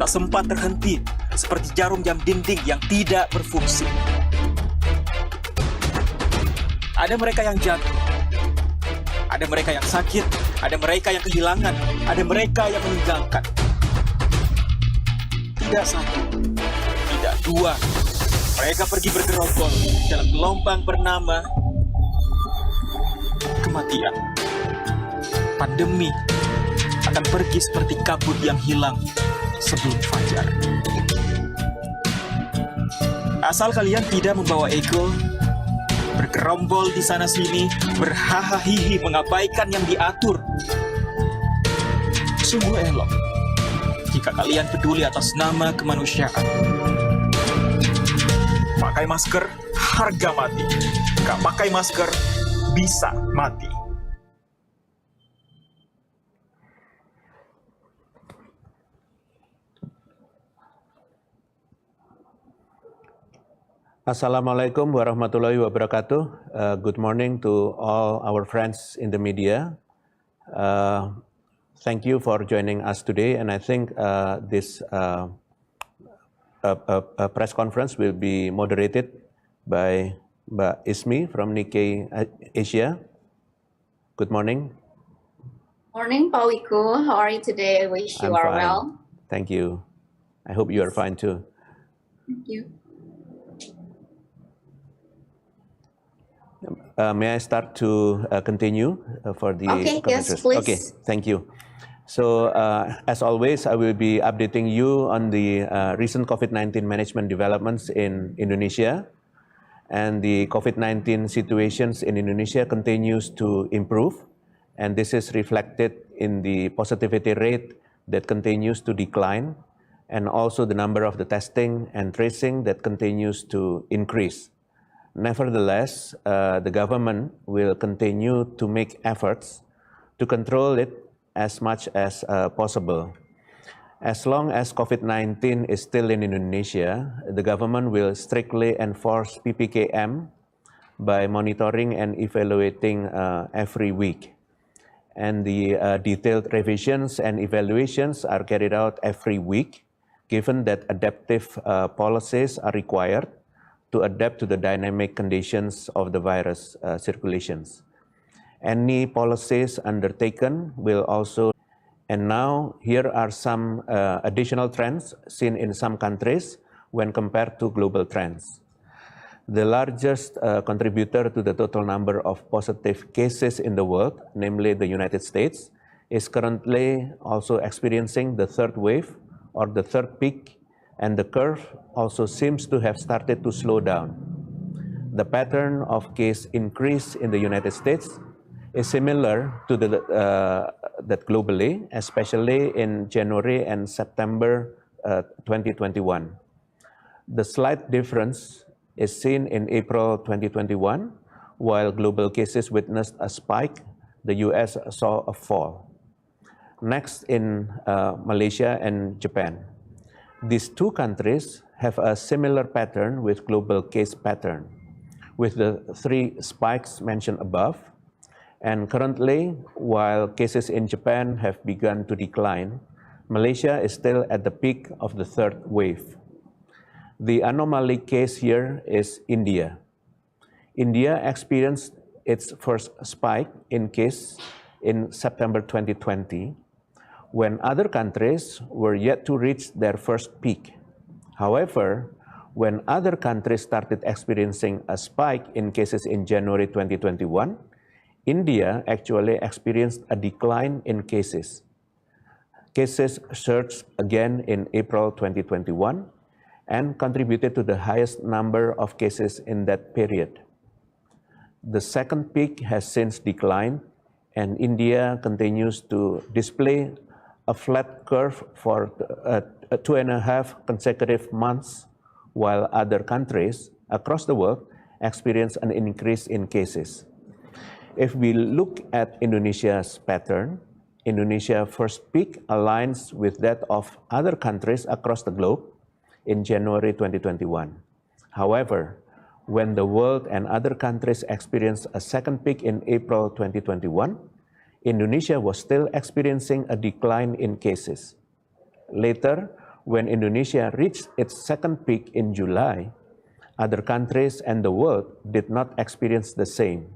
kita sempat terhenti seperti jarum jam dinding yang tidak berfungsi. Ada mereka yang jatuh, ada mereka yang sakit, ada mereka yang kehilangan, ada mereka yang meninggalkan. Tidak satu, tidak dua, mereka pergi bergerombol dalam gelombang bernama kematian. Pandemi akan pergi seperti kabut yang hilang sebelum fajar. Asal kalian tidak membawa ego, bergerombol di sana-sini, berhahaha mengabaikan yang diatur. Sungguh elok jika kalian peduli atas nama kemanusiaan. Pakai masker, harga mati. Gak pakai masker, bisa mati. Assalamualaikum warahmatullahi wabarakatuh. Good morning to all our friends in the media. Thank you for joining us today, and I think this press conference will be moderated by Mbak Ismi from Nikkei Asia. Good morning. Morning, Pak Wiku. How are you today? I wish you are well. Thank you. I hope you are fine too. Thank you. May I start to continue for the yes, please. Okay, thank you. So, as always, I will be updating you on the recent COVID-19 management developments in Indonesia. And the COVID-19 situations in Indonesia continues to improve. And this is reflected in the positivity rate that continues to decline, and also the number of the testing and tracing that continues to increase. Nevertheless, the government will continue to make efforts to control it as much as possible. As long as COVID-19 is still in Indonesia, the government will strictly enforce PPKM by monitoring and evaluating every week. And the detailed revisions and evaluations are carried out every week, given that adaptive policies are required to adapt to the dynamic conditions of the virus circulations. Any policies undertaken will also, and now here are some additional trends seen in some countries when compared to global trends. The largest contributor to the total number of positive cases in the world, namely the United States, is currently also experiencing the third wave or the third peak, and the curve also seems to have started to slow down. The pattern of case increase in the United States is similar to that globally, especially in January and September 2021. The slight difference is seen in April 2021, while global cases witnessed a spike, the US saw a fall. Next, in Malaysia and Japan. These two countries have a similar pattern with global case pattern, with the three spikes mentioned above. And currently, while cases in Japan have begun to decline, Malaysia is still at the peak of the third wave. The anomaly case here is India. India experienced its first spike in case in September 2020, when other countries were yet to reach their first peak. However, when other countries started experiencing a spike in cases in January 2021, India actually experienced a decline in cases. Cases surged again in April 2021 and contributed to the highest number of cases in that period. The second peak has since declined, and India continues to display a flat curve for 2.5 consecutive months, while other countries across the world experience an increase in cases. If we look at Indonesia's pattern, Indonesia's first peak aligns with that of other countries across the globe in January 2021. However, when the world and other countries experienced a second peak in April 2021, Indonesia was still experiencing a decline in cases. Later, when Indonesia reached its second peak in July, other countries and the world did not experience the same.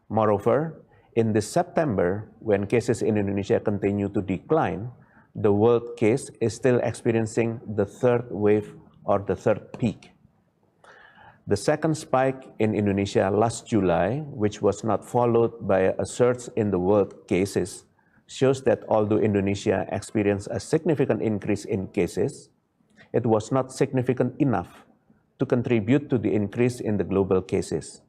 Moreover, in this September, when cases in Indonesia continue to decline, the world case is still experiencing the third wave or the third peak. The second spike in Indonesia last July, which was not followed by a surge in the world cases, shows that although Indonesia experienced a significant increase in cases, it was not significant enough to contribute to the increase in the global cases.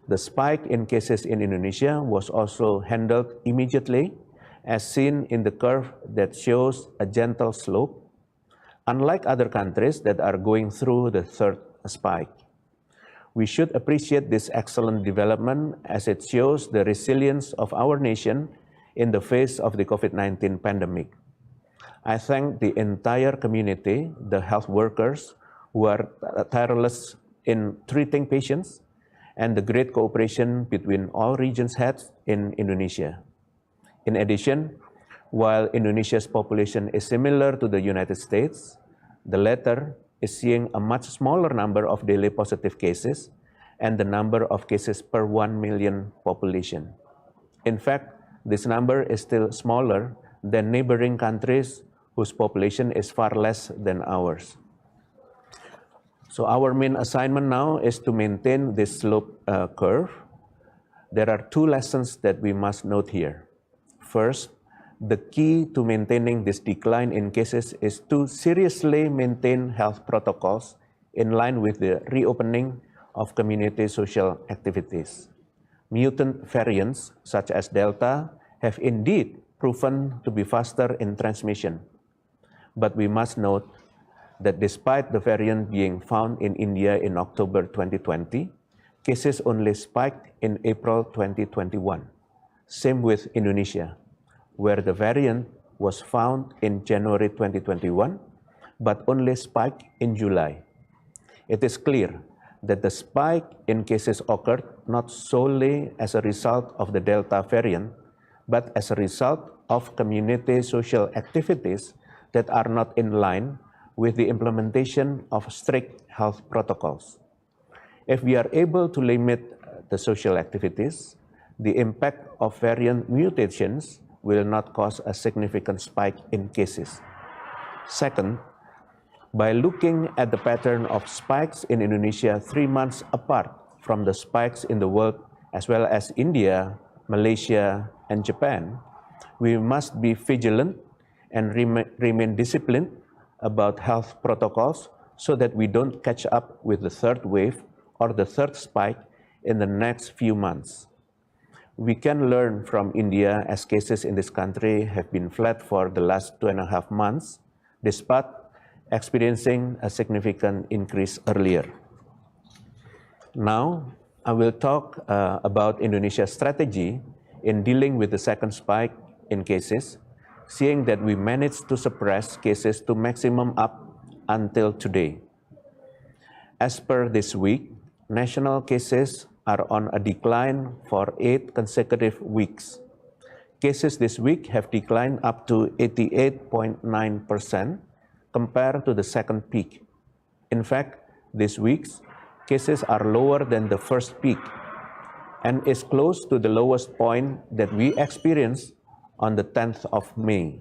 The spike in cases in Indonesia was also handled immediately, as seen in the curve that shows a gentle slope, unlike other countries that are going through the third spike. We should appreciate this excellent development as it shows the resilience of our nation in the face of the COVID-19 pandemic. I thank the entire community, the health workers who are tireless in treating patients, and the great cooperation between all regions heads in Indonesia. In addition, while Indonesia's population is similar to the United States, the latter is seeing a much smaller number of daily positive cases and the number of cases per 1 million population. In fact, this number is still smaller than neighboring countries whose population is far less than ours. So our main assignment now is to maintain this slope curve. There are two lessons that we must note here. First, the key to maintaining this decline in cases is to seriously maintain health protocols in line with the reopening of community social activities. Mutant variants such as Delta have indeed proven to be faster in transmission. But we must note that despite the variant being found in India in October 2020, cases only spiked in April 2021. Same with Indonesia, where the variant was found in January 2021, but only spiked in July. It is clear that the spike in cases occurred not solely as a result of the Delta variant, but as a result of community social activities that are not in line with the implementation of strict health protocols. If we are able to limit the social activities, the impact of variant mutations will not cause a significant spike in cases. Second, by looking at the pattern of spikes in Indonesia 3 months apart from the spikes in the world, as well as India, Malaysia, and Japan, we must be vigilant and remain disciplined about health protocols so that we don't catch up with the third wave or the third spike in the next few months. We can learn from India as cases in this country have been flat for the last 2.5 months, despite experiencing a significant increase earlier. Now, I will talk about Indonesia's strategy in dealing with the second spike in cases, seeing that we managed to suppress cases to maximum up until today. As per this week, national cases are on a decline for 8 consecutive weeks. Cases this week have declined up to 88.9% compared to the second peak. In fact, this week's cases are lower than the first peak and is close to the lowest point that we experienced on the 10th of May.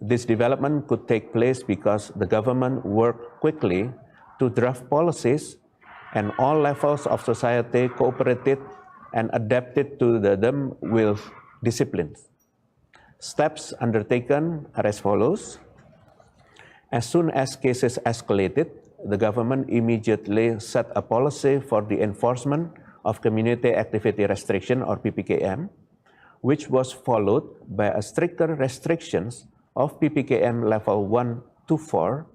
This development could take place because the government worked quickly to draft policies and all levels of society cooperated and adapted to them with discipline. Steps undertaken are as follows. As soon as cases escalated, the government immediately set a policy for the enforcement of community activity restriction or PPKM, which was followed by a stricter restrictions of PPKM level 1 to 4,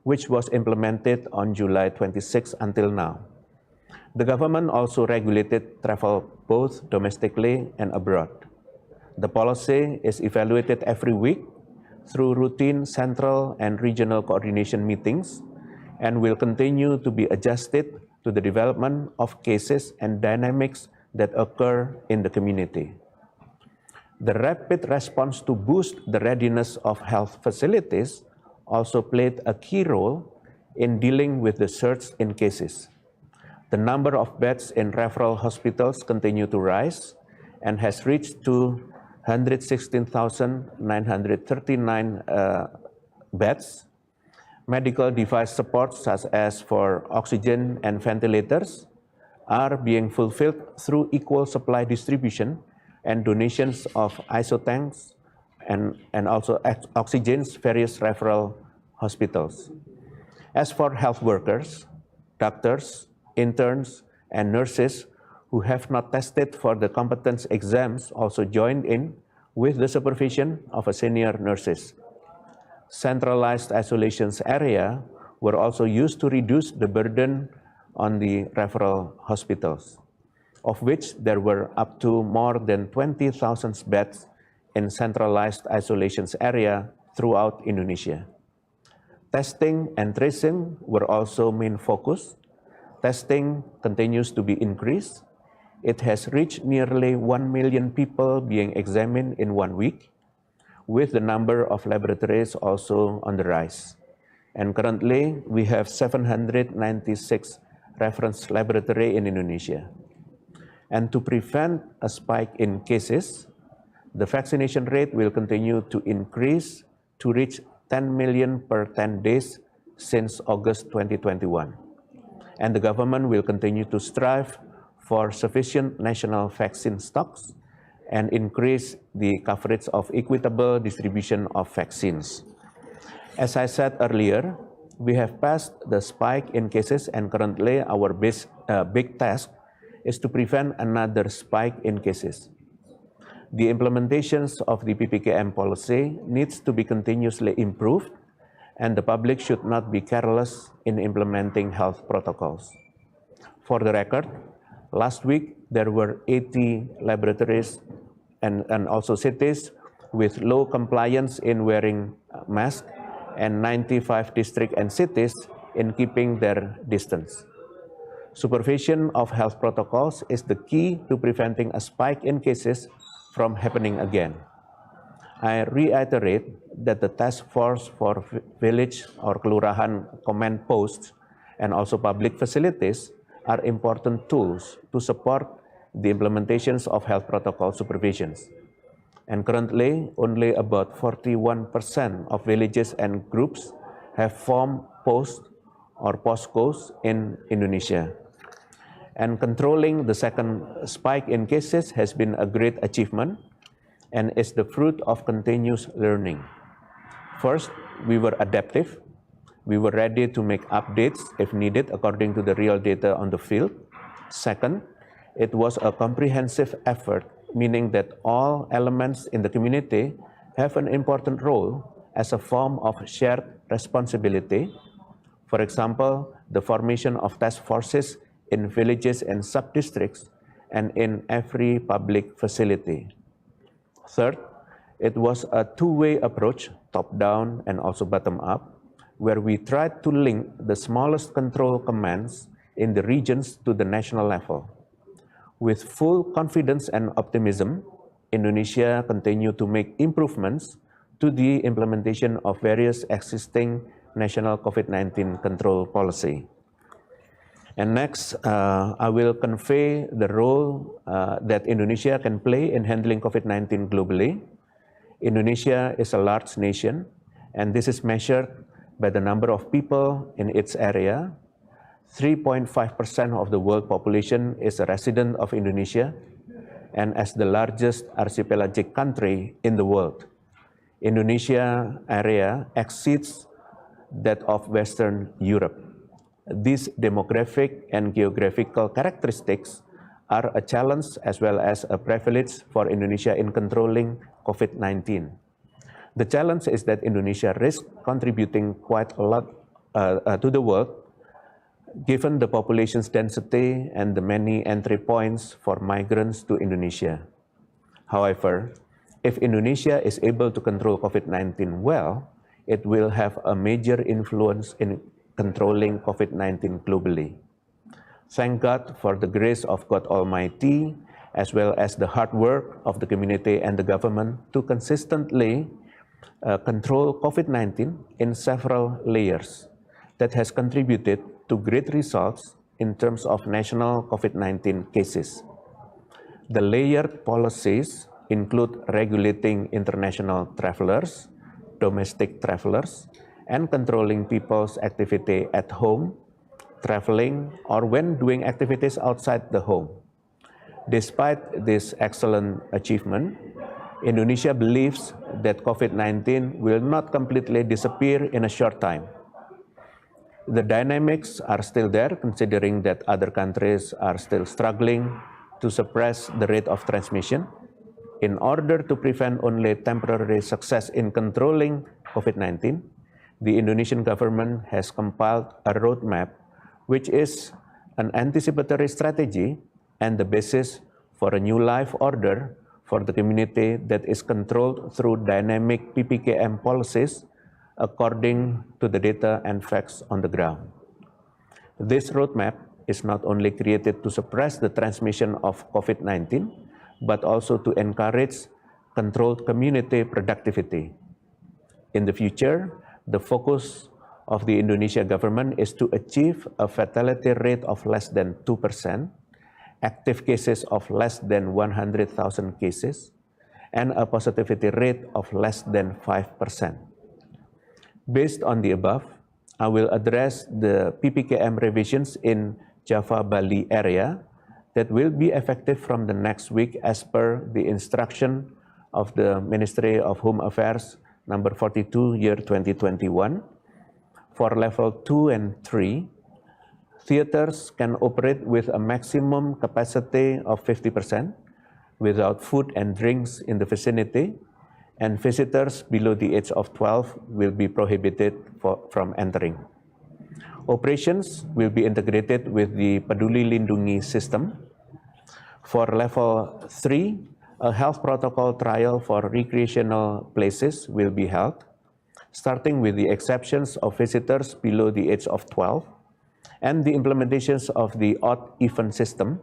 which was implemented on July 26 until now. The government also regulated travel both domestically and abroad. The policy is evaluated every week through routine central and regional coordination meetings and will continue to be adjusted to the development of cases and dynamics that occur in the community. The rapid response to boost the readiness of health facilities also played a key role in dealing with the surge in cases. The number of beds in referral hospitals continue to rise and has reached to 116,939 beds. Medical device support, such as for oxygen and ventilators, are being fulfilled through equal supply distribution and donations of isotanks and also oxygens various referral hospitals. As for health workers, doctors, interns, and nurses who have not tested for the competence exams also joined in with the supervision of senior nurses. Centralized isolations area were also used to reduce the burden on the referral hospitals, of which there were up to more than 20,000 beds in centralized isolations area throughout Indonesia. Testing and tracing were also main focus. Testing continues to be increased. It has reached nearly 1 million people being examined in 1 week, with the number of laboratories also on the rise. And currently, we have 796 reference laboratory in Indonesia. And to prevent a spike in cases, the vaccination rate will continue to increase to reach 10 million per 10 days since August 2021. And the government will continue to strive for sufficient national vaccine stocks and increase the coverage of equitable distribution of vaccines. As I said earlier, we have passed the spike in cases, and currently our big task is to prevent another spike in cases. The implementations of the PPKM policy needs to be continuously improved, and the public should not be careless in implementing health protocols. For the record, last week there were 80 laboratories and also cities with low compliance in wearing masks, and 95 districts and cities in keeping their distance. Supervision of health protocols is the key to preventing a spike in cases from happening again. I reiterate that the task force for village or kelurahan command posts and also public facilities are important tools to support the implementations of health protocol supervisions. And currently, only about 41% of villages and groups have formed posts or postcodes in Indonesia. And controlling the second spike in cases has been a great achievement and is the fruit of continuous learning. First, we were adaptive. We were ready to make updates if needed according to the real data on the field. Second, it was a comprehensive effort, meaning that all elements in the community have an important role as a form of shared responsibility. For example, the formation of task forces in villages and sub-districts and in every public facility. Third, it was a two-way approach, top-down and also bottom-up, where we tried to link the smallest control commands in the regions to the national level. With full confidence and optimism, Indonesia continued to make improvements to the implementation of various existing national COVID-19 control policy. And next, I will convey the role that Indonesia can play in handling COVID-19 globally. Indonesia is a large nation, and this is measured by the number of people in its area. 3.5% of the world population is a resident of Indonesia, and as the largest archipelagic country in the world, Indonesia area exceeds that of Western Europe. These demographic and geographical characteristics are a challenge as well as a privilege for Indonesia in controlling COVID-19. The challenge is that Indonesia risks contributing quite a lot to the world, given the population's density and the many entry points for migrants to Indonesia. However, if Indonesia is able to control COVID-19 well, it will have a major influence in controlling COVID-19 globally. Thank God for the grace of God Almighty, as well as the hard work of the community and the government to consistently control COVID-19 in several layers that has contributed to great results in terms of national COVID-19 cases. The layered policies include regulating international travelers, domestic travelers, and controlling people's activity at home, traveling, or when doing activities outside the home. Despite this excellent achievement, Indonesia believes that COVID-19 will not completely disappear in a short time. The dynamics are still there, considering that other countries are still struggling to suppress the rate of transmission. In order to prevent only temporary success in controlling COVID-19, the Indonesian government has compiled a roadmap, which is an anticipatory strategy and the basis for a new life order for the community that is controlled through dynamic PPKM policies according to the data and facts on the ground. This roadmap is not only created to suppress the transmission of COVID-19, but also to encourage controlled community productivity. In the future, the focus of the Indonesia government is to achieve a fatality rate of less than 2%, active cases of less than 100,000 cases, and a positivity rate of less than 5%. Based on the above, I will address the PPKM revisions in Java Bali area that will be effective from the next week as per the instruction of the Ministry of Home Affairs number 42 year 2021. For level 2 and 3, theaters can operate with a maximum capacity of 50% without food and drinks in the vicinity, and visitors below the age of 12 will be prohibited from entering. Operations will be integrated with the Peduli Lindungi system. For level 3, a health protocol trial for recreational places will be held, starting with the exceptions of visitors below the age of 12 and the implementations of the odd even system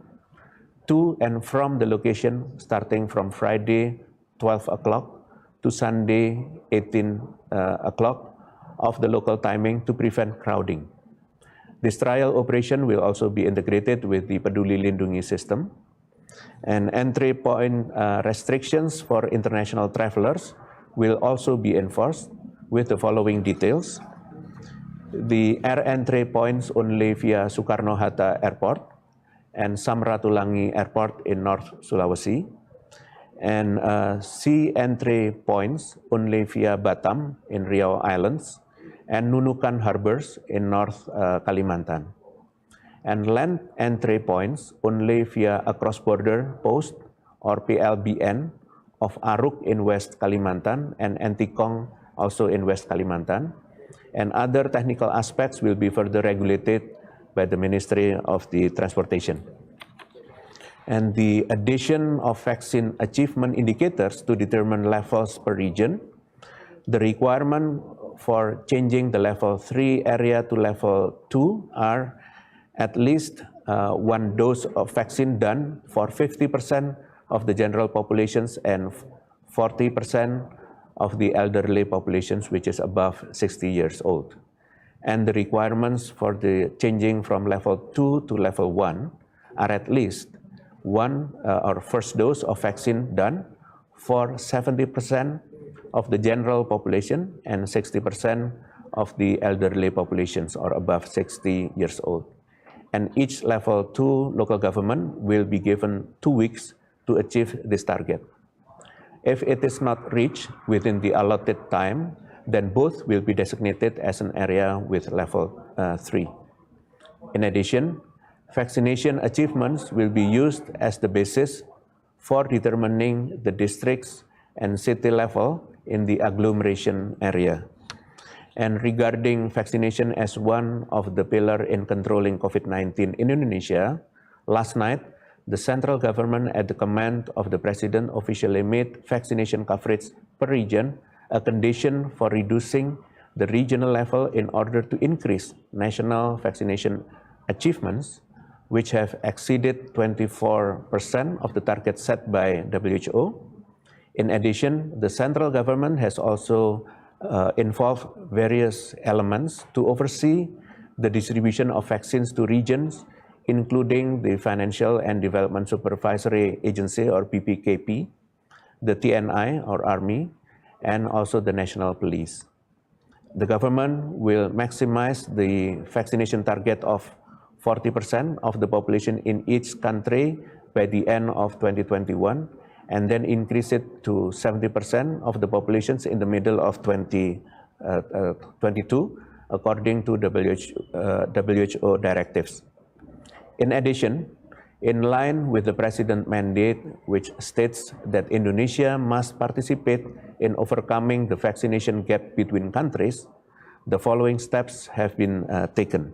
to and from the location starting from Friday 12 o'clock to Sunday 18 o'clock of the local timing to prevent crowding. This trial operation will also be integrated with the Peduli Lindungi system, and entry point restrictions for international travelers will also be enforced with the following details. The air entry points only via Soekarno-Hatta Airport and Samratulangi Airport in North Sulawesi, and sea entry points only via Batam in Riau Islands and Nunukan Harbors in North Kalimantan, and land entry points only via a cross-border post or PLBN of Aruk in West Kalimantan and Entikong also in West Kalimantan, and other technical aspects will be further regulated by the Ministry of the Transportation. And the addition of vaccine achievement indicators to determine levels per region, the requirement for changing the level 3 area to level 2 are at least one dose of vaccine done for 50% of the general populations and 40% of the elderly populations, which is above 60 years old. And the requirements for the changing from level 2 to level 1 are at least one or first dose of vaccine done for 70% of the general population and 60% of the elderly populations or above 60 years old. And each level 2 local government will be given 2 weeks to achieve this target. If it is not reached within the allotted time, then both will be designated as an area with level 3. In addition, vaccination achievements will be used as the basis for determining the districts and city level in the agglomeration area. And regarding vaccination as one of the pillars in controlling COVID-19 in Indonesia, last night, the central government at the command of the President officially made vaccination coverage per region a condition for reducing the regional level in order to increase national vaccination achievements, which have exceeded 24% of the target set by WHO. In addition, the central government has also involved various elements to oversee the distribution of vaccines to regions, including the Financial and Development Supervisory Agency, or PPKP, the TNI, or Army, and also the National Police. The government will maximize the vaccination target of 40% of the population in each country by the end of 2021, and then increase it to 70% of the populations in the middle of 2022, according to WHO directives. In addition, in line with the President's mandate, which states that Indonesia must participate in overcoming the vaccination gap between countries, the following steps have been taken.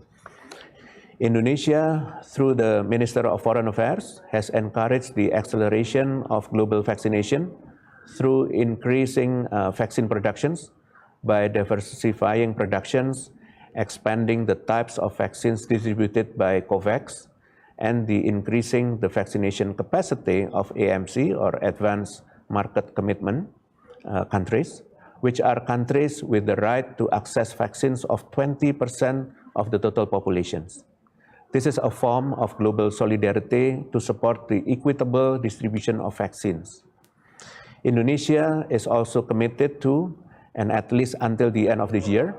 Indonesia, through the Minister of Foreign Affairs, has encouraged the acceleration of global vaccination through increasing vaccine productions by diversifying productions, expanding the types of vaccines distributed by COVAX, and increasing the vaccination capacity of AMC, or Advanced Market Commitment countries, which are countries with the right to access vaccines of 20% of the total populations. This is a form of global solidarity to support the equitable distribution of vaccines. Indonesia is also committed to, and at least until the end of this year,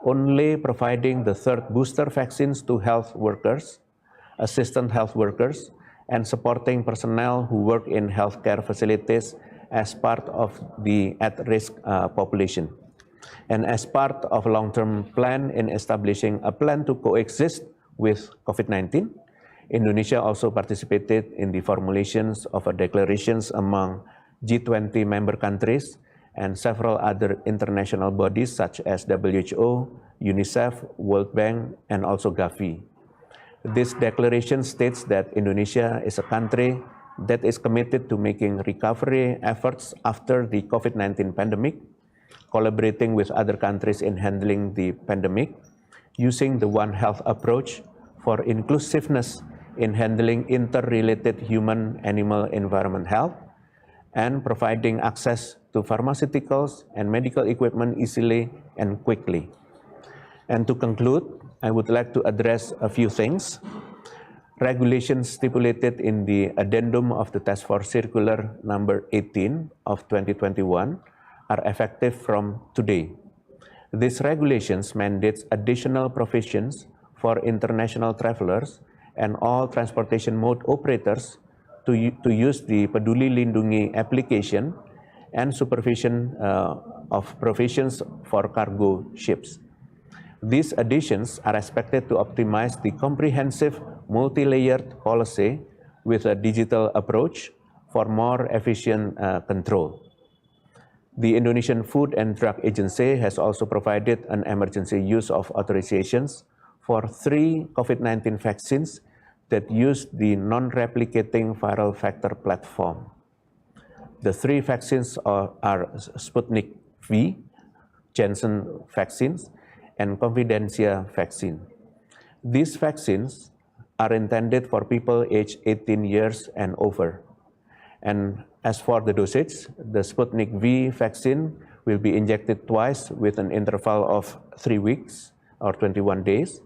only providing the third booster vaccines to health workers, assistant health workers, and supporting personnel who work in healthcare facilities as part of the at-risk population. And as part of a long-term plan in establishing a plan to coexist with COVID-19, Indonesia also participated in the formulations of declarations among G20 member countries and several other international bodies such as WHO, UNICEF, World Bank, and also Gavi. This declaration states that Indonesia is a country that is committed to making recovery efforts after the COVID-19 pandemic, collaborating with other countries in handling the pandemic, using the One Health approach for inclusiveness in handling interrelated human-animal environment health, and providing access to pharmaceuticals and medical equipment easily and quickly. And to conclude, I would like to address a few things. Regulations stipulated in the addendum of the Task Force Circular number 18 of 2021 are effective from today. These regulations mandate additional provisions for international travelers and all transportation mode operators to use the Peduli Lindungi application and supervision of provisions for cargo ships. These additions are expected to optimize the comprehensive multi-layered policy with a digital approach for more efficient control. The Indonesian Food and Drug Agency has also provided an emergency use of authorizations for 3 COVID-19 vaccines that use the non-replicating viral vector platform. The 3 vaccines are Sputnik V, Janssen vaccines, and Confidencia vaccine. These vaccines are intended for people aged 18 years and over. And as for the dosage, the Sputnik V vaccine will be injected twice with an interval of 3 weeks or 21 days,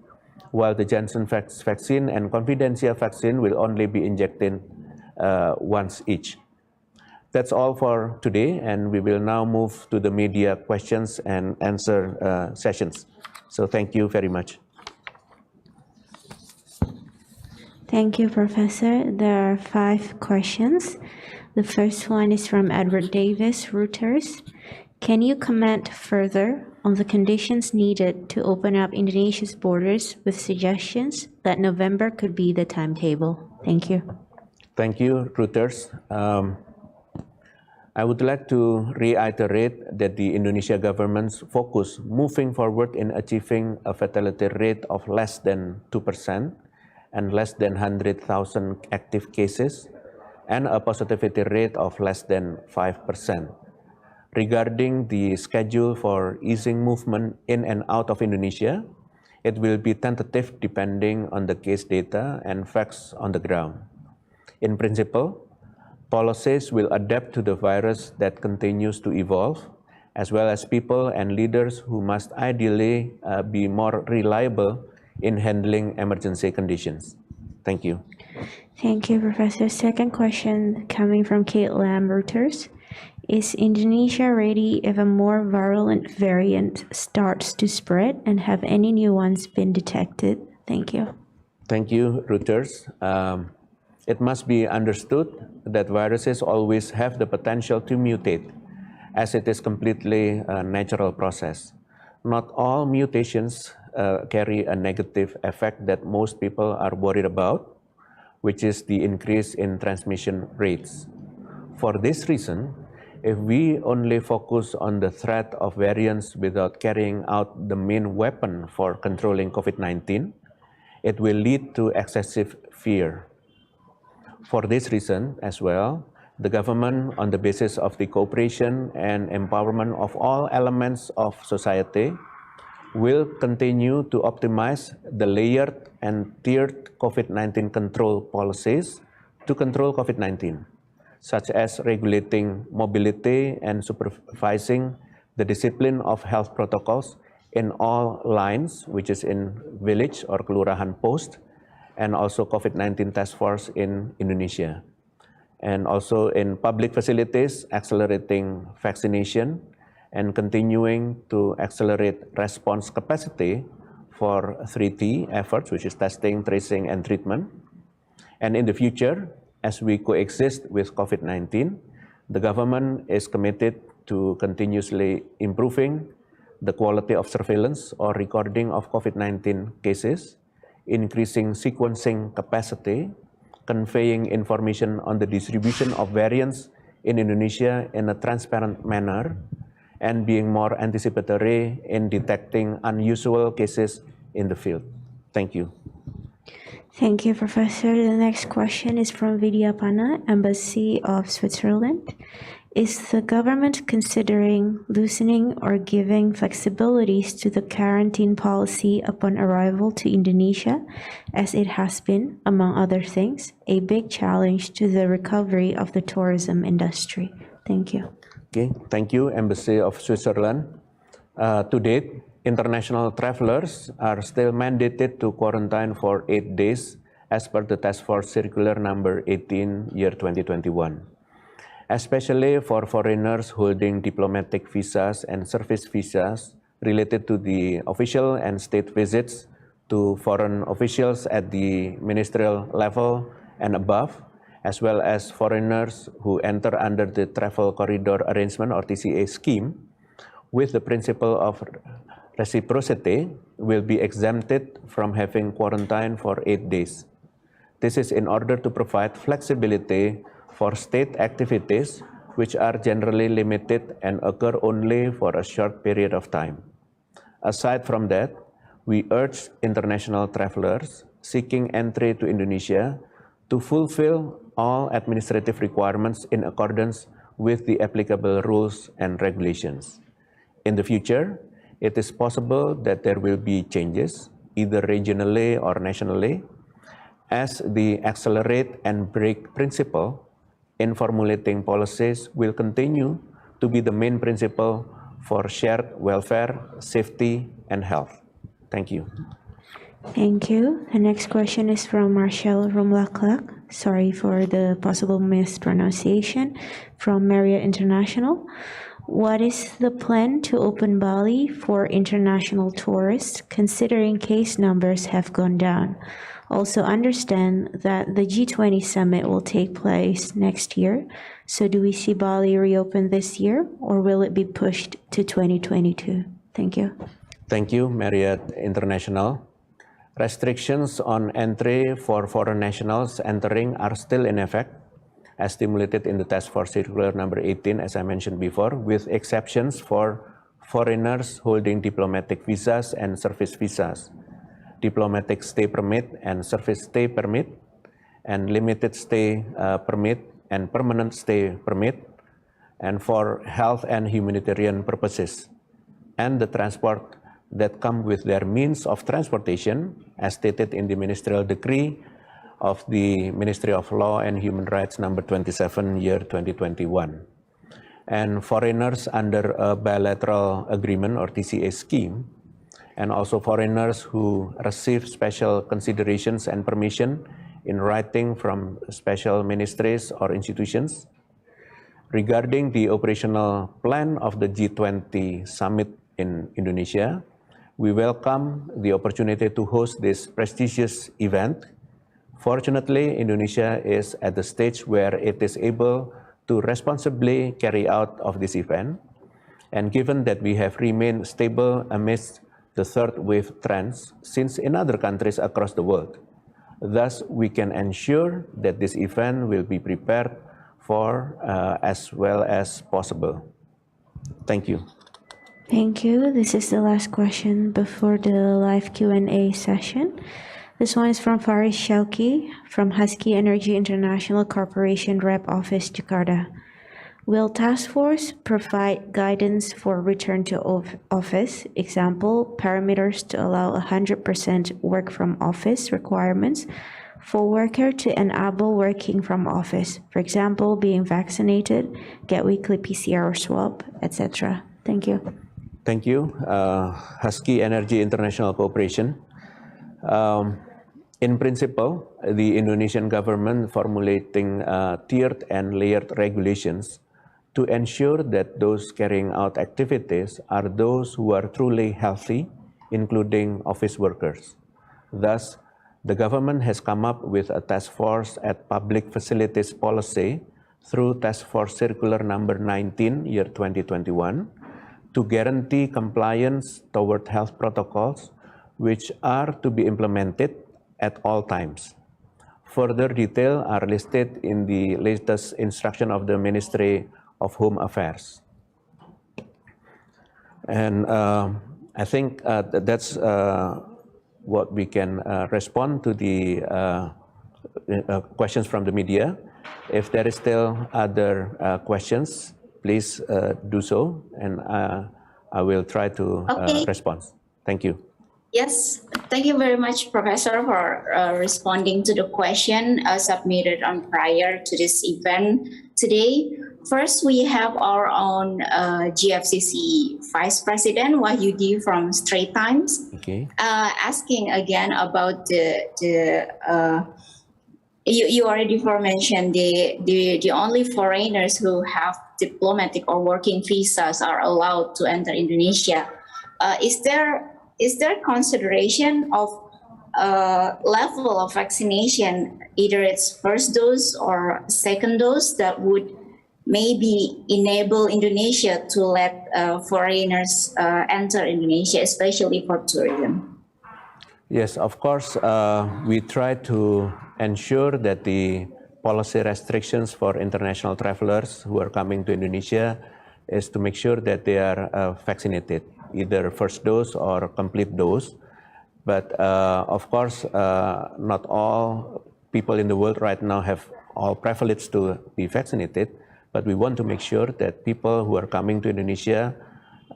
while the Janssen vaccine and Confidencia vaccine will only be injected once each. That's all for today, and we will now move to the media questions and answer sessions. So thank you very much. Thank you, Professor. There are 5 questions. The first one is from Edward Davis, Reuters. Can you comment further on the conditions needed to open up Indonesia's borders with suggestions that November could be the timetable? Thank you. Thank you, Reuters. I would like to reiterate that the Indonesia government's focus moving forward in achieving a fatality rate of less than 2% and less than 100,000 active cases and a positivity rate of less than 5%. Regarding the schedule for easing movement in and out of Indonesia, it will be tentative depending on the case data and facts on the ground. In principle, Policies will adapt to the virus that continues to evolve, as well as people and leaders who must ideally be more reliable in handling emergency conditions. Thank you. Thank you, Professor. Second question coming from Kate Lam, Reuters. Is Indonesia ready if a more virulent variant starts to spread, and have any new ones been detected? Thank you. Thank you, Reuters. It must be understood that viruses always have the potential to mutate, as it is completely a natural process. Not all mutations carry a negative effect that most people are worried about, which is the increase in transmission rates. For this reason, if we only focus on the threat of variants without carrying out the main weapon for controlling COVID-19, it will lead to excessive fear. For this reason as well, the government, on the basis of the cooperation and empowerment of all elements of society, will continue to optimize the layered and tiered COVID-19 control policies to control COVID-19, such as regulating mobility and supervising the discipline of health protocols in all lines, which is in village or kelurahan post, and also COVID-19 task force in Indonesia. And also in public facilities, accelerating vaccination and continuing to accelerate response capacity for 3T efforts, which is testing, tracing, and treatment. And in the future, as we coexist with COVID-19, the government is committed to continuously improving the quality of surveillance or recording of COVID-19 cases, increasing sequencing capacity, conveying information on the distribution of variants in Indonesia in a transparent manner, and being more anticipatory in detecting unusual cases in the field. Thank you. Thank you, Professor. The next question is from Vidyapana, Embassy of Switzerland. Is the government considering loosening or giving flexibilities to the quarantine policy upon arrival to Indonesia, as it has been, among other things, a big challenge to the recovery of the tourism industry? Thank you. Okay, thank you, Embassy of Switzerland. To date, international travelers are still mandated to quarantine for 8 days as per the Task Force Circular number 18, year 2021. Especially for foreigners holding diplomatic visas and service visas related to the official and state visits to foreign officials at the ministerial level and above, as well as foreigners who enter under the Travel Corridor Arrangement or TCA scheme, with the principle of reciprocity, will be exempted from having quarantine for 8 days. This is in order to provide flexibility for state activities which are generally limited and occur only for a short period of time. Aside from that, we urge international travelers seeking entry to Indonesia to fulfill all administrative requirements in accordance with the applicable rules and regulations. In the future, it is possible that there will be changes, either regionally or nationally, as the accelerate and break principle in formulating policies will continue to be the main principle for shared welfare, safety, and health. Thank you. Thank you. The next question is from Marshall Rumlaklak. Sorry for the possible mispronunciation. From Marriott International. What is the plan to open Bali for international tourists, considering case numbers have gone down? Also understand that the G20 summit will take place next year. So do we see Bali reopen this year, or will it be pushed to 2022? Thank you. Thank you, Marriott International. Restrictions on entry for foreign nationals entering are still in effect, as stimulated in the Task Force Circular number 18, as I mentioned before, with exceptions for foreigners holding diplomatic visas and service visas, diplomatic stay permit and service stay permit, and limited stay permit and permanent stay permit, and for health and humanitarian purposes, and the transport that come with their means of transportation, as stated in the ministerial decree of the Ministry of Law and Human Rights number 27, year 2021. And foreigners under a bilateral agreement or TCA scheme, and also foreigners who receive special considerations and permission in writing from special ministries or institutions. Regarding the operational plan of the G20 summit in Indonesia, we welcome the opportunity to host this prestigious event. Fortunately, Indonesia is at the stage where it is able to responsibly carry out of this event. And given that we have remained stable amidst the third wave trends since in other countries across the world, thus we can ensure that this event will be prepared for as well as possible. Thank you. Thank you. This is the last question before the live Q&A session. This one is from Faris Shauki from Husky Energy International Corporation Rep Office, Jakarta. Will task force provide guidance for return to office? Example, parameters to allow 100% work from office requirements for worker to enable working from office. For example, being vaccinated, get weekly PCR swab, etc. Thank you. Thank you. Husky Energy International Corporation. In principle, the Indonesian government formulating tiered and layered regulations to ensure that those carrying out activities are those who are truly healthy, including office workers. Thus, the government has come up with a task force at public facilities policy through Task Force Circular number 19, year 2021, to guarantee compliance toward health protocols, which are to be implemented at all times. Further details are listed in the latest instruction of the Ministry of Home Affairs. And I think that's what we can respond to the questions from the media. If there is still other questions, please do so, and I will try to respond. Thank you. Yes, thank you very much, Professor, for responding to the question submitted on prior to this event today. First, we have our own GFCC Vice President Wahyudi from Straits Times, asking again about you already mentioned the only foreigners who have diplomatic or working visas are allowed to enter Indonesia. Is there consideration of level of vaccination, either it's first dose or second dose, that would maybe enable Indonesia to let foreigners enter Indonesia, especially for tourism? Yes, of course, we try to ensure that the policy restrictions for international travelers who are coming to Indonesia is to make sure that they are vaccinated, either first dose or complete dose. But of course, not all people in the world right now have all privilege to be vaccinated, but we want to make sure that people who are coming to Indonesia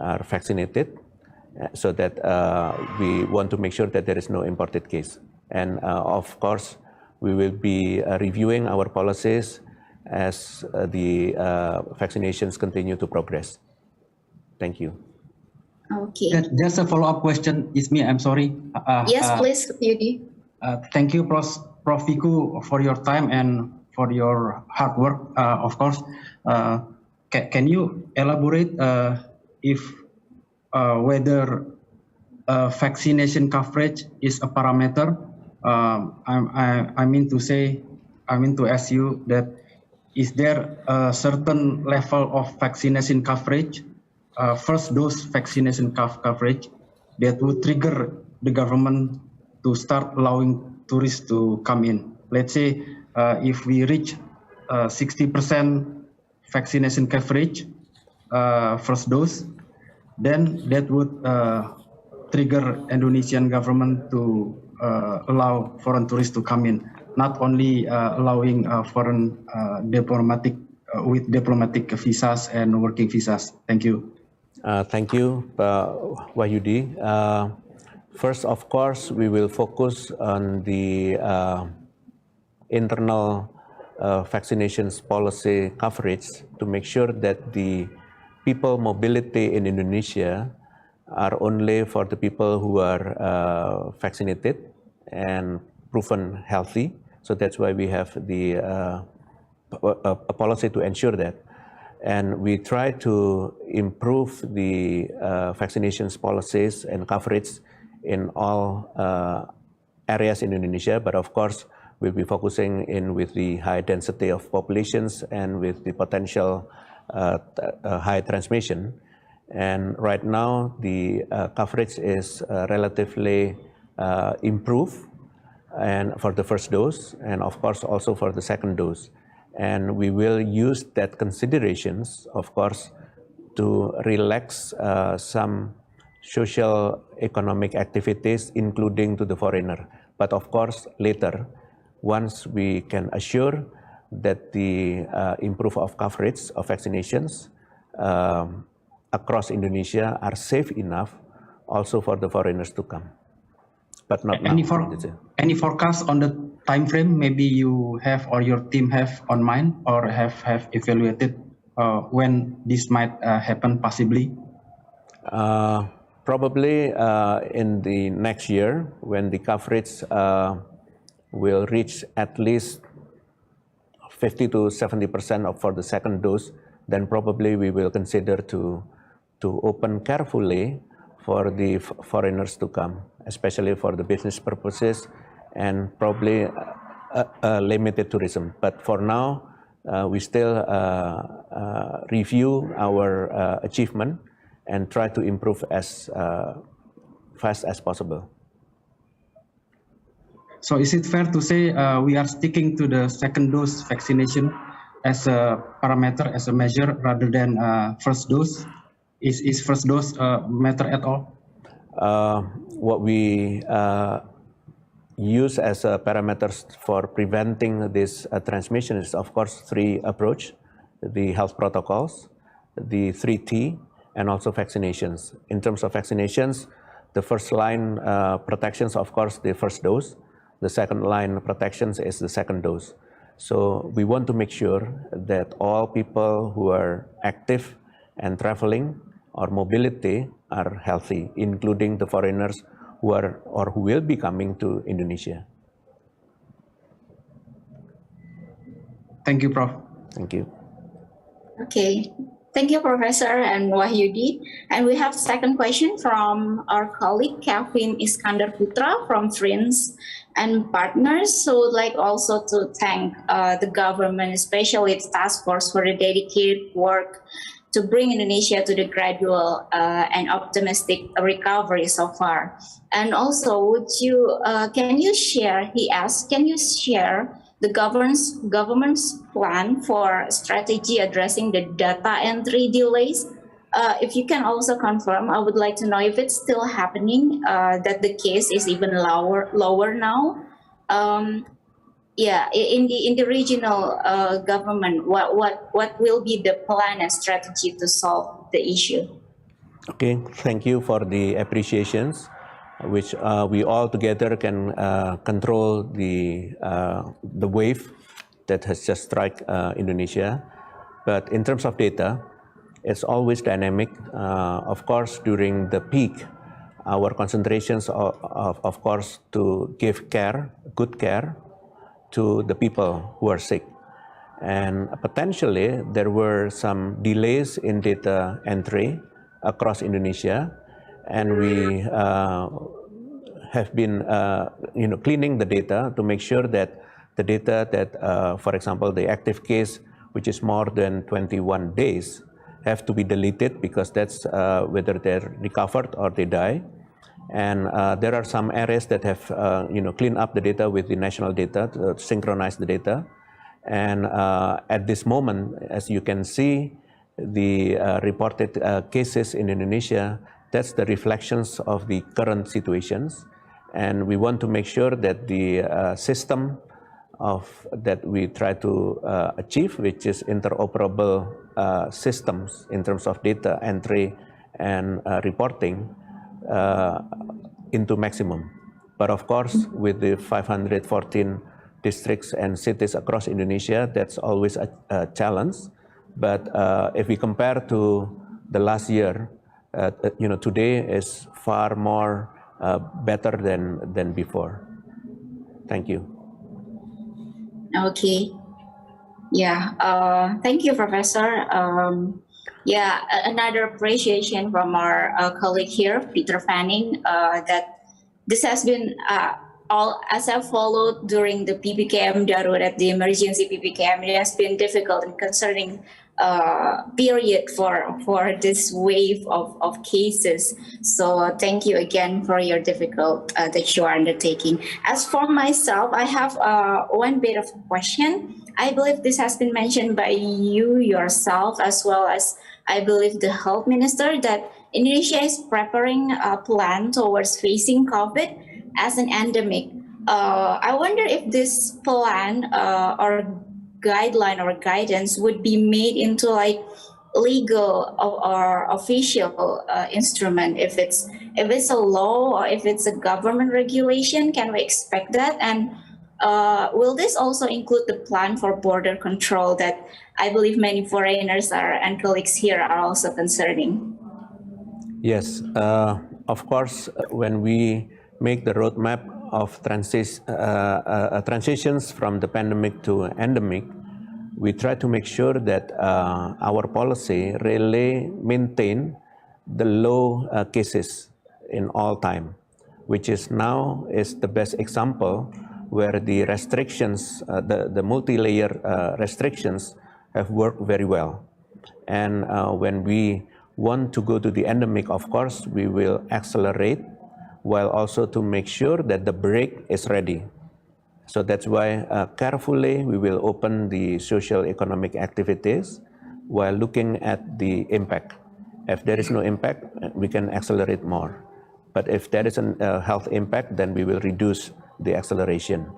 are vaccinated, so that we want to make sure that there is no imported case. And of course, we will be reviewing our policies as the vaccinations continue to progress. Thank you. Okay. Just a follow-up question, Ismi, I'm sorry. Yes, please, Yudi. Thank you, Prof. Wiku, for your time and for your hard work, of course. Can you elaborate if whether vaccination coverage is a parameter? I mean to ask you that, is there a certain level of vaccination coverage, first dose vaccination coverage, that would trigger the government to start allowing tourists to come in? Let's say if we reach 60% vaccination coverage, first dose, then that would trigger Indonesian government to allow foreign tourists to come in, not only allowing foreign diplomatic with diplomatic visas and working visas. Thank you. Thank you, Wahyudi. First, of course, we will focus on the internal vaccinations policy coverage to make sure that the people mobility in Indonesia are only for the people who are vaccinated and proven healthy. So that's why we have the a policy to ensure that. And we try to improve the vaccinations policies and coverage in all areas in Indonesia, but of course, we'll be focusing in with the high density of populations and with the potential high transmission. And right now, the coverage is relatively improved and for the first dose, and of course also for the second dose. And we will use that considerations, of course, to relax some social economic activities, including to the foreigner. But of course, later, once we can assure that the improve of coverage of vaccinations across Indonesia are safe enough also for the foreigners to come. But not Any now. any forecast on the time frame maybe you have or your team have on mind or have evaluated when this might happen possibly? Probably in the next year, when the coverage will reach at least 50 to 70% for the second dose, then probably we will consider to open carefully for the foreigners to come, especially for the business purposes and probably limited tourism. But for now, we still review our achievement and try to improve as fast as possible. So is it fair to say we are sticking to the second dose vaccination as a parameter, as a measure, rather than first dose? Is first dose matter at all? What we use as parameters for preventing this transmission is, of course, 3 approach: the health protocols, the 3T, and also vaccinations. In terms of vaccinations, the first line protections, of course, the first dose. The second line protections is the second dose. So we want to make sure that all people who are active and traveling or mobility are healthy, including the foreigners who are or who will be coming to Indonesia. Thank you, Prof. Thank you. Okay. Thank you, Professor and Wahyudi. And we have second question from our colleague, Kevin Iskandar Putra from Friends and Partners. So would like also to thank the government, especially its task force, for the dedicated work to bring Indonesia to the gradual and optimistic recovery so far. And also, can you share, he asked, can you share the government's plan for strategy addressing the data entry delays? If you can also confirm, I would like to know if it's still happening, that the case is even lower now. In the regional government, what will be the plan and strategy to solve the issue? Okay, thank you for the appreciations, which we all together can control the wave that has just struck Indonesia. But in terms of data, it's always dynamic. Of course, during the peak, our concentrations of course to give care, good care to the people who are sick. And potentially there were some delays in data entry across Indonesia, and we have been cleaning the data to make sure that the data that, for example, the active case, which is more than 21 days, have to be deleted because that's whether they're recovered or they die. And there are some areas that have cleaned up the data with the national data to synchronize the data. And at this moment, as you can see, the reported cases in Indonesia, that's the reflections of the current situations. And we want to make sure that the system that we try to achieve, which is interoperable systems in terms of data entry and reporting, into maximum. But of course, with the 514 districts and cities across Indonesia, that's always a challenge. But if we compare to the last year, today is far more better than before. Thank you. Okay. Yeah. Thank you, Professor. Another appreciation from our colleague here, Peter Fanning, that this has been all as I followed during the PPKM Darurat, the emergency PPKM. It has bin difficult and concerning period for this wave of cases. So thank you again for your difficult that you are undertaking. As for myself, I have one bit of question. I believe this has been mentioned by you yourself, as well as I believe the health minister, that Indonesia is preparing a plan towards facing COVID as an endemic. I wonder if this plan or guideline or guidance would be made into like legal or official instrument. If it's a law or if it's a government regulation, can we expect that? And will this also include the plan for border control that I believe many foreigners and colleagues here are also concerning? Yes, of course, when we make the roadmap of transitions from the pandemic to endemic, we try to make sure that our policy really maintain the low cases in all time, which is now is the best example where the restrictions, the multi-layer restrictions have worked very well. And when we want to go to the endemic, of course, we will accelerate while also to make sure that the brake is ready. So that's why carefully we will open the social economic activities while looking at the impact. If there is no impact, we can accelerate more. But if there is a health impact, then we will reduce the acceleration.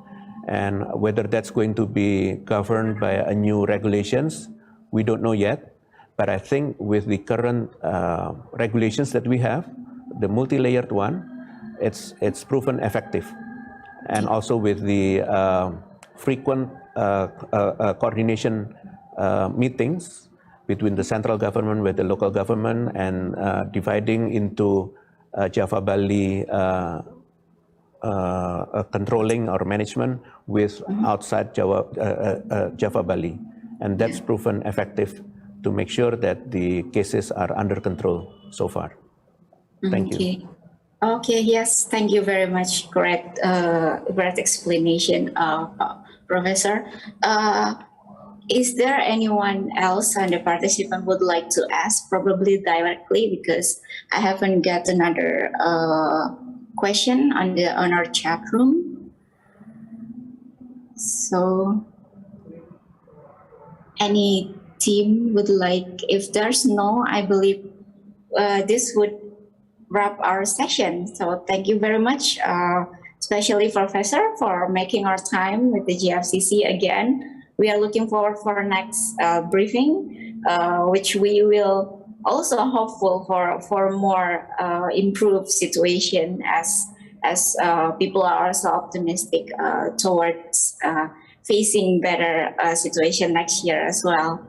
And whether that's going to be governed by a new regulations, we don't know yet. But I think with the current regulations that we have, the multi-layered one, it's proven effective. And also with the frequent coordination meetings between the central government with the local government and dividing into Java Bali controlling or management with outside Java Bali. And that's proven effective to make sure that the cases are under control so far. Thank you. Okay, yes, thank you very much. Great explanation, Professor. Is there anyone else on the participant would like to ask, probably directly, because I haven't got another question on our chat room. So, any team would like? If there's no, I believe this would wrap our session. So thank you very much, especially Professor, for making our time with the GFCC again. We are looking forward for our next briefing, which we will also hopeful for more improved situation as people are also optimistic towards facing better situation next year as well.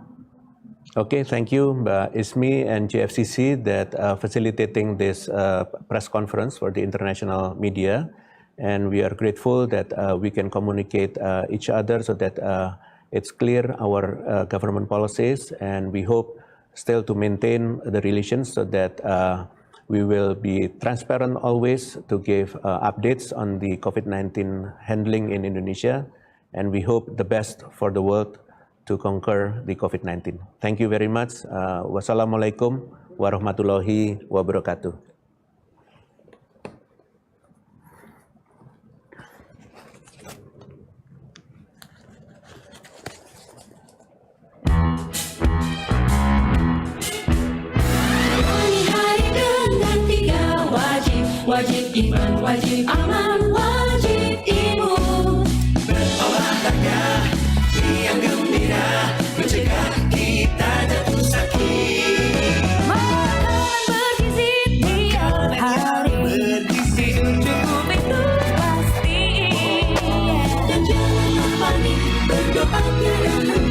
Okay, thank you, Mbak Ismi and GFCC that facilitating this press conference for the international media. And we are grateful that we can communicate each other so that it's clear our government policies, and we hope still to maintain the relations so that we will be transparent always to give updates on the COVID-19 handling in Indonesia. And we hope the best for the world to conquer the COVID-19. Thank you very much. Wassalamualaikum warahmatullahi wabarakatuh. Wajib iman, wajib aman, wajib imun. Berolahraga, riang gembira, mencegah kita jatuh sakit. Makan bergizi tiap hari, tidur cukup itu pasti. berdoa tiada henti.